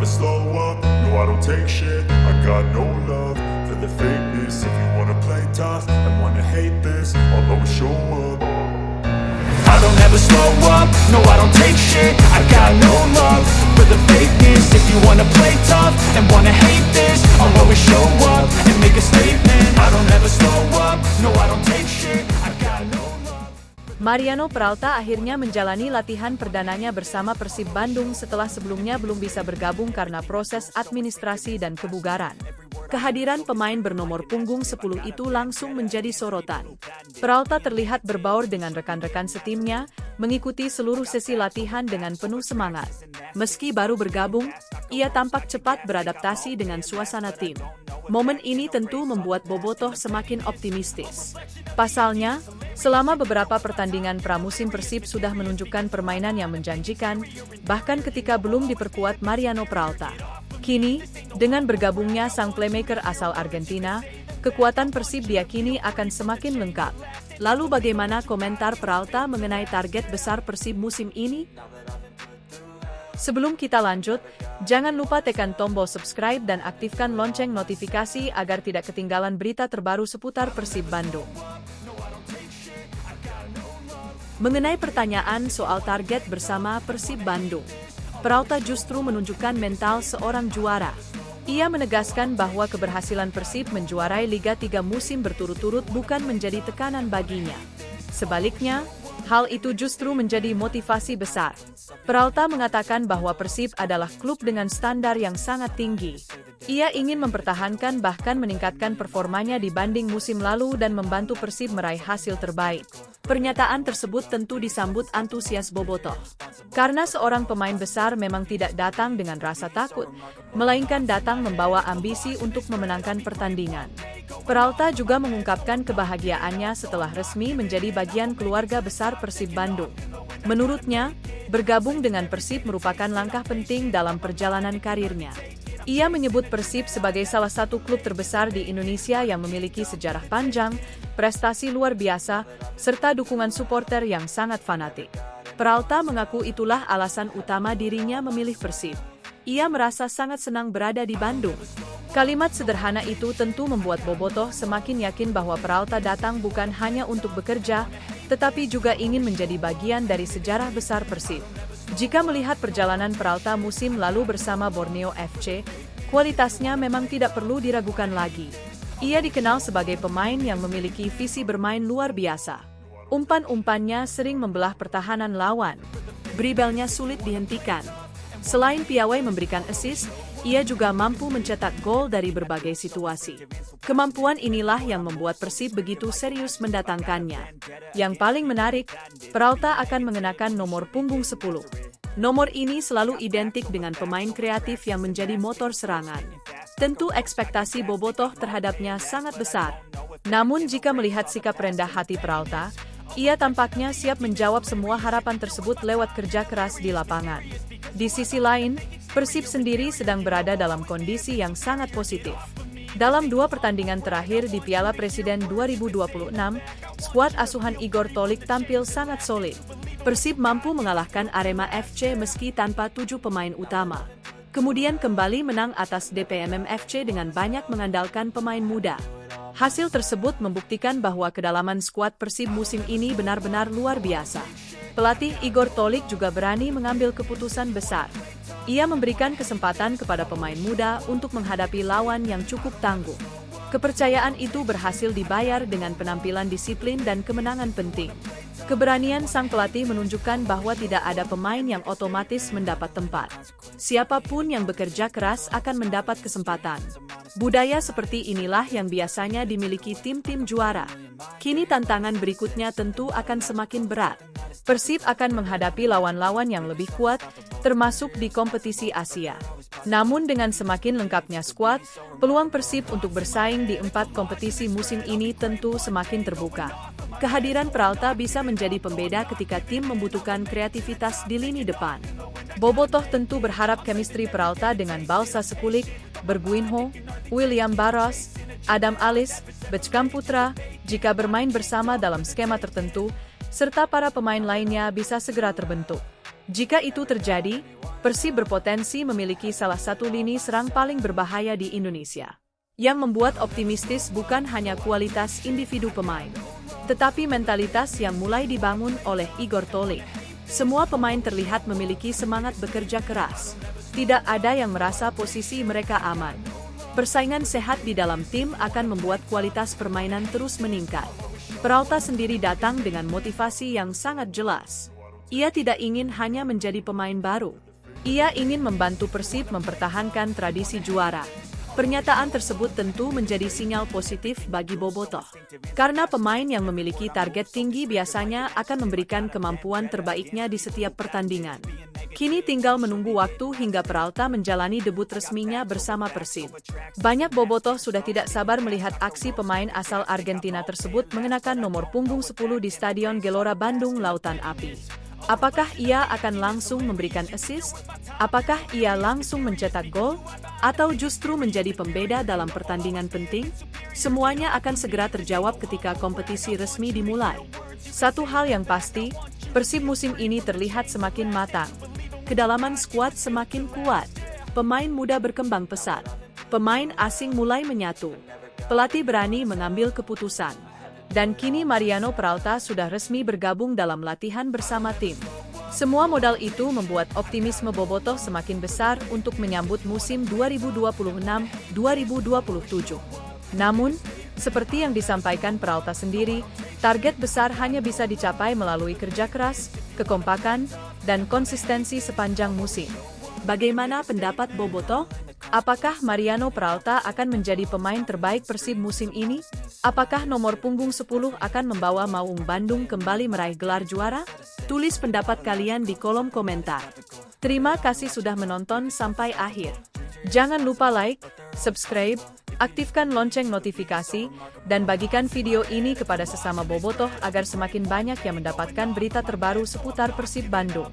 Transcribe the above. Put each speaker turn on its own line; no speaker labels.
slow up, no I don't take shit. I got no love for the fakeness. If you wanna play tough and wanna hate this, I'll always show up. I don't ever slow up, no I don't take shit. I got no love for the fakeness. If you wanna play tough and wanna hate this, I'll always show up and make a statement. I don't ever slow up, no I don't take shit. I got no love.
Mariano Peralta akhirnya menjalani latihan perdananya bersama Persib Bandung setelah sebelumnya belum bisa bergabung karena proses administrasi dan kebugaran. Kehadiran pemain bernomor punggung 10 itu langsung menjadi sorotan. Peralta terlihat berbaur dengan rekan-rekan setimnya, mengikuti seluruh sesi latihan dengan penuh semangat. Meski baru bergabung, ia tampak cepat beradaptasi dengan suasana tim. Momen ini tentu membuat Bobotoh semakin optimistis. Pasalnya, selama beberapa pertandingan pramusim Persib sudah menunjukkan permainan yang menjanjikan, bahkan ketika belum diperkuat Mariano Peralta. Kini, dengan bergabungnya sang playmaker asal Argentina, kekuatan Persib diyakini akan semakin lengkap. Lalu bagaimana komentar Peralta mengenai target besar Persib musim ini? Sebelum kita lanjut, jangan lupa tekan tombol subscribe dan aktifkan lonceng notifikasi agar tidak ketinggalan berita terbaru seputar Persib Bandung. Mengenai pertanyaan soal target bersama Persib Bandung, Peralta justru menunjukkan mental seorang juara. Ia menegaskan bahwa keberhasilan Persib menjuarai Liga 3 musim berturut-turut bukan menjadi tekanan baginya. Sebaliknya, hal itu justru menjadi motivasi besar. Peralta mengatakan bahwa Persib adalah klub dengan standar yang sangat tinggi. Ia ingin mempertahankan bahkan meningkatkan performanya dibanding musim lalu dan membantu Persib meraih hasil terbaik. Pernyataan tersebut tentu disambut antusias Bobotoh. Karena seorang pemain besar memang tidak datang dengan rasa takut, melainkan datang membawa ambisi untuk memenangkan pertandingan. Peralta juga mengungkapkan kebahagiaannya setelah resmi menjadi bagian keluarga besar Persib Bandung. Menurutnya, bergabung dengan Persib merupakan langkah penting dalam perjalanan karirnya. Ia menyebut Persib sebagai salah satu klub terbesar di Indonesia yang memiliki sejarah panjang, prestasi luar biasa, serta dukungan supporter yang sangat fanatik. Peralta mengaku itulah alasan utama dirinya memilih Persib. Ia merasa sangat senang berada di Bandung. Kalimat sederhana itu tentu membuat Bobotoh semakin yakin bahwa Peralta datang bukan hanya untuk bekerja, tetapi juga ingin menjadi bagian dari sejarah besar Persib. Jika melihat perjalanan Peralta musim lalu bersama Borneo FC, kualitasnya memang tidak perlu diragukan lagi. Ia dikenal sebagai pemain yang memiliki visi bermain luar biasa. Umpan-umpannya sering membelah pertahanan lawan. Dribblenya sulit dihentikan. Selain piawai memberikan assist, ia juga mampu mencetak gol dari berbagai situasi. Kemampuan inilah yang membuat Persib begitu serius mendatangkannya. Yang paling menarik, Peralta akan mengenakan nomor punggung 10. Nomor ini selalu identik dengan pemain kreatif yang menjadi motor serangan. Tentu ekspektasi Bobotoh terhadapnya sangat besar. Namun jika melihat sikap rendah hati Peralta, ia tampaknya siap menjawab semua harapan tersebut lewat kerja keras di lapangan. Di sisi lain, Persib sendiri sedang berada dalam kondisi yang sangat positif. Dalam 2 pertandingan terakhir di Piala Presiden 2026, skuad asuhan Igor Tolik tampil sangat solid. Persib mampu mengalahkan Arema FC meski tanpa 7 pemain utama. Kemudian kembali menang atas DPMM FC dengan banyak mengandalkan pemain muda. Hasil tersebut membuktikan bahwa kedalaman skuad Persib musim ini benar-benar luar biasa. Pelatih Igor Tolik juga berani mengambil keputusan besar. Ia memberikan kesempatan kepada pemain muda untuk menghadapi lawan yang cukup tangguh. Kepercayaan itu berhasil dibayar dengan penampilan disiplin dan kemenangan penting. Keberanian sang pelatih menunjukkan bahwa tidak ada pemain yang otomatis mendapat tempat. Siapapun yang bekerja keras akan mendapat kesempatan. Budaya seperti inilah yang biasanya dimiliki tim-tim juara. Kini tantangan berikutnya tentu akan semakin berat. Persib akan menghadapi lawan-lawan yang lebih kuat, termasuk di kompetisi Asia. Namun dengan semakin lengkapnya skuad, peluang Persib untuk bersaing di 4 kompetisi musim ini tentu semakin terbuka. Kehadiran Peralta bisa menjadi pembeda ketika tim membutuhkan kreativitas di lini depan. Bobotoh tentu berharap chemistry Peralta dengan Balsa Sekulik, Berguinho, William Barros, Adam Alis, Beckham Putra, jika bermain bersama dalam skema tertentu, serta para pemain lainnya bisa segera terbentuk. Jika itu terjadi, Persib berpotensi memiliki salah satu lini serang paling berbahaya di Indonesia. Yang membuat optimistis bukan hanya kualitas individu pemain, tetapi mentalitas yang mulai dibangun oleh Igor Tole. Semua pemain terlihat memiliki semangat bekerja keras. Tidak ada yang merasa posisi mereka aman. Persaingan sehat di dalam tim akan membuat kualitas permainan terus meningkat. Peralta sendiri datang dengan motivasi yang sangat jelas. Ia tidak ingin hanya menjadi pemain baru. Ia ingin membantu Persib mempertahankan tradisi juara. Pernyataan tersebut tentu menjadi sinyal positif bagi Bobotoh. Karena pemain yang memiliki target tinggi biasanya akan memberikan kemampuan terbaiknya di setiap pertandingan. Kini tinggal menunggu waktu hingga Peralta menjalani debut resminya bersama Persib. Banyak Bobotoh sudah tidak sabar melihat aksi pemain asal Argentina tersebut mengenakan nomor punggung 10 di Stadion Gelora Bandung Lautan Api. Apakah ia akan langsung memberikan assist? Apakah ia langsung mencetak gol? Atau justru menjadi pembeda dalam pertandingan penting? Semuanya akan segera terjawab ketika kompetisi resmi dimulai. Satu hal yang pasti, Persib musim ini terlihat semakin matang. Kedalaman skuad semakin kuat. Pemain muda berkembang pesat. Pemain asing mulai menyatu. Pelatih berani mengambil keputusan. Dan kini Mariano Peralta sudah resmi bergabung dalam latihan bersama tim. Semua modal itu membuat optimisme Bobotoh semakin besar untuk menyambut musim 2026-2027. Namun, seperti yang disampaikan Peralta sendiri, target besar hanya bisa dicapai melalui kerja keras, kekompakan, dan konsistensi sepanjang musim. Bagaimana pendapat Bobotoh? Apakah Mariano Peralta akan menjadi pemain terbaik Persib musim ini? Apakah nomor punggung 10 akan membawa Maung Bandung kembali meraih gelar juara? Tulis pendapat kalian di kolom komentar. Terima kasih sudah menonton sampai akhir. Jangan lupa like, subscribe, aktifkan lonceng notifikasi, dan bagikan video ini kepada sesama Bobotoh agar semakin banyak yang mendapatkan berita terbaru seputar Persib Bandung.